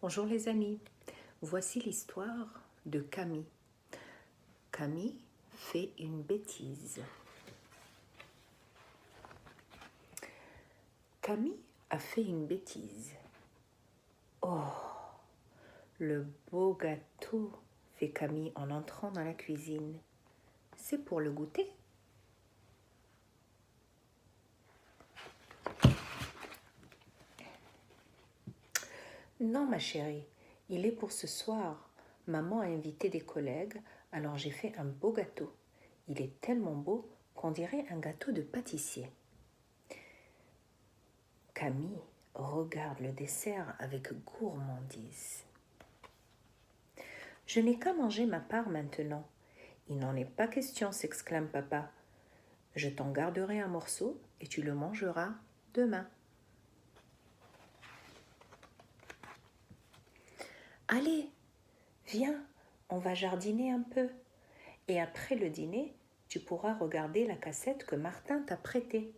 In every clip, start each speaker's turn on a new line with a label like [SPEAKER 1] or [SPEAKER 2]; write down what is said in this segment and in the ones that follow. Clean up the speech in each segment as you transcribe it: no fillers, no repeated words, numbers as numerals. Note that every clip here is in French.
[SPEAKER 1] Bonjour les amis, voici l'histoire de Camille. Camille fait une bêtise. Camille a fait une bêtise. Oh, le beau gâteau, fait Camille en entrant dans la cuisine. C'est pour le goûter. Non, ma chérie, il est pour ce soir. Maman a invité des collègues, alors j'ai fait un beau gâteau. Il est tellement beau qu'on dirait un gâteau de pâtissier. Camille regarde le dessert avec gourmandise. Je n'ai qu'à manger ma part maintenant. Il n'en est pas question, s'exclame papa. Je t'en garderai un morceau et tu le mangeras demain. Allez, viens, on va jardiner un peu. Et après le dîner, tu pourras regarder la cassette que Martin t'a prêtée.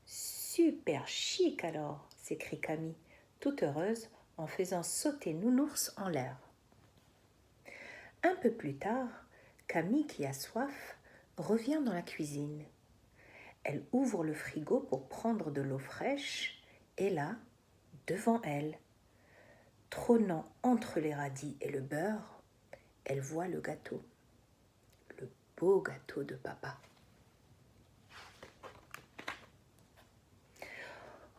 [SPEAKER 1] Super chic alors, s'écrie Camille, toute heureuse en faisant sauter Nounours en l'air. Un peu plus tard, Camille, qui a soif, revient dans la cuisine. Elle ouvre le frigo pour prendre de l'eau fraîche et là, devant elle, trônant entre les radis et le beurre, elle voit le gâteau, le beau gâteau de papa.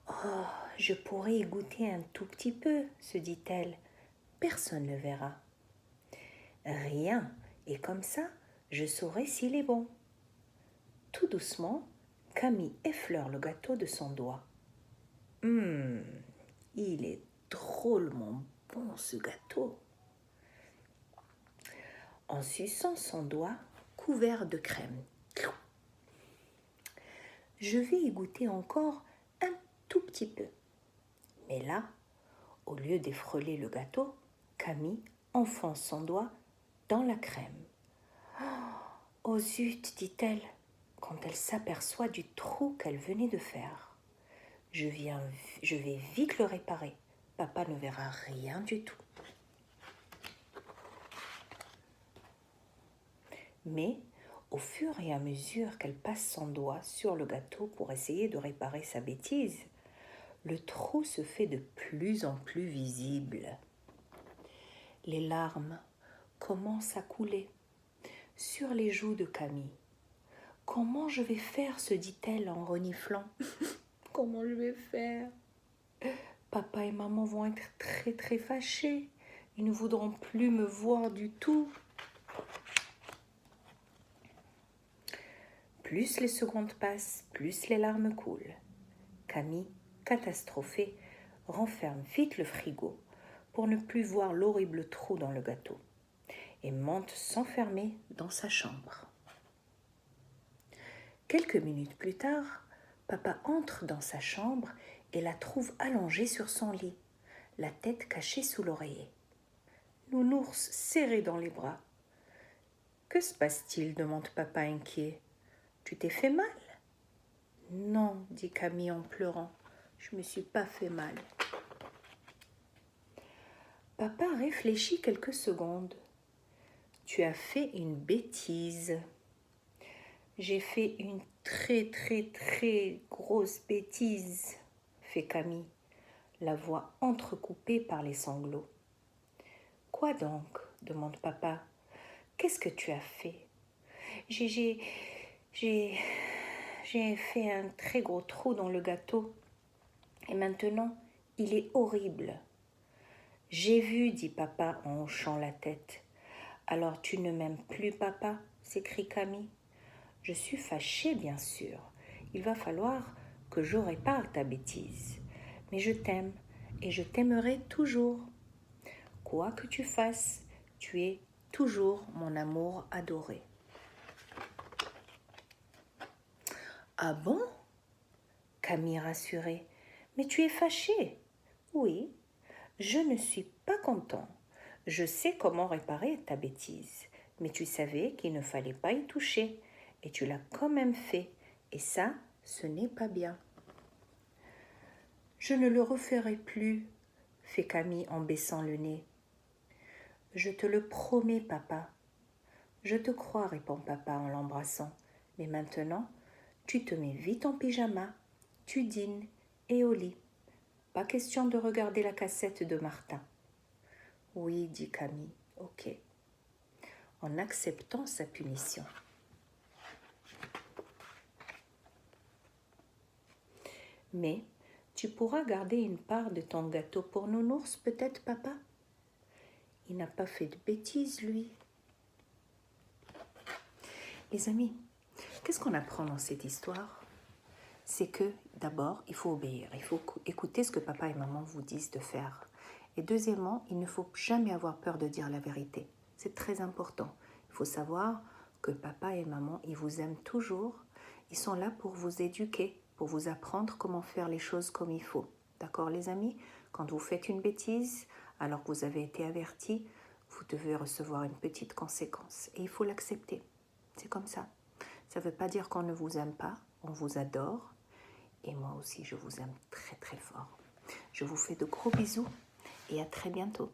[SPEAKER 1] Oh, je pourrais y goûter un tout petit peu, se dit-elle. Personne ne verra. Rien, et comme ça, je saurai s'il est bon. Tout doucement, Camille effleure le gâteau de son doigt. Il est drôlement bon ce gâteau. En suçant son doigt couvert de crème. Je vais y goûter encore un tout petit peu. Mais là, au lieu d'effreuler le gâteau, Camille enfonce son doigt dans la crème. Oh zut, dit-elle, quand elle s'aperçoit du trou qu'elle venait de faire. Je vais vite le réparer. Papa ne verra rien du tout. Mais, au fur et à mesure qu'elle passe son doigt sur le gâteau pour essayer de réparer sa bêtise, le trou se fait de plus en plus visible. Les larmes commencent à couler sur les joues de Camille. « Comment je vais faire ?» se dit-elle en reniflant. « Comment je vais faire ? Papa et maman vont être très très fâchés. Ils ne voudront plus me voir du tout. » Plus les secondes passent, plus les larmes coulent. Camille, catastrophée, renferme vite le frigo pour ne plus voir l'horrible trou dans le gâteau et monte s'enfermer dans sa chambre. Quelques minutes plus tard, papa entre dans sa chambre et la trouve allongée sur son lit, la tête cachée sous l'oreiller. Nounours serré dans les bras. « Que se passe-t-il » demande papa inquiet. « Tu t'es fait mal ?» ?»« Non, dit Camille en pleurant, je ne me suis pas fait mal. » Papa réfléchit quelques secondes. « Tu as fait une bêtise. » »« J'ai fait une très très très grosse bêtise, » fait Camille, la voix entrecoupée par les sanglots. « Quoi donc ?» demande papa. « Qu'est-ce que tu as fait ?»« J'ai fait un très gros trou dans le gâteau et maintenant il est horrible. »« J'ai vu, dit papa en hochant la tête. »« Alors tu ne m'aimes plus, papa ?» s'écrie Camille. « Je suis fâchée, bien sûr. Il va falloir que je répare ta bêtise. Mais je t'aime et je t'aimerai toujours. Quoi que tu fasses, tu es toujours mon amour adoré. » « Ah bon ?» Camille rassurée. « Mais tu es fâchée. »« Oui, je ne suis pas content. Je sais comment réparer ta bêtise, mais tu savais qu'il ne fallait pas y toucher, et tu l'as quand même fait, et ça, ce n'est pas bien. »« Je ne le referai plus, » fait Camille en baissant le nez. Je te le promets, papa. Je te crois, répond papa en l'embrassant. Mais maintenant, tu te mets vite en pyjama, tu dînes et au lit. Pas question de regarder la cassette de Martin. Oui, dit Camille, ok, en acceptant sa punition. Mais tu pourras garder une part de ton gâteau pour nounours, peut-être, papa? Il n'a pas fait de bêtises, lui. Les amis, qu'est-ce qu'on apprend dans cette histoire? C'est que, d'abord, il faut obéir. Il faut écouter ce que papa et maman vous disent de faire. Et deuxièmement, il ne faut jamais avoir peur de dire la vérité. C'est très important. Il faut savoir que papa et maman, ils vous aiment toujours. Ils sont là pour vous éduquer, pour vous apprendre comment faire les choses comme il faut. D'accord, les amis? Quand vous faites une bêtise, alors que vous avez été averti, vous devez recevoir une petite conséquence. Et il faut l'accepter. C'est comme ça. Ça ne veut pas dire qu'on ne vous aime pas. On vous adore. Et moi aussi, je vous aime très très fort. Je vous fais de gros bisous et à très bientôt.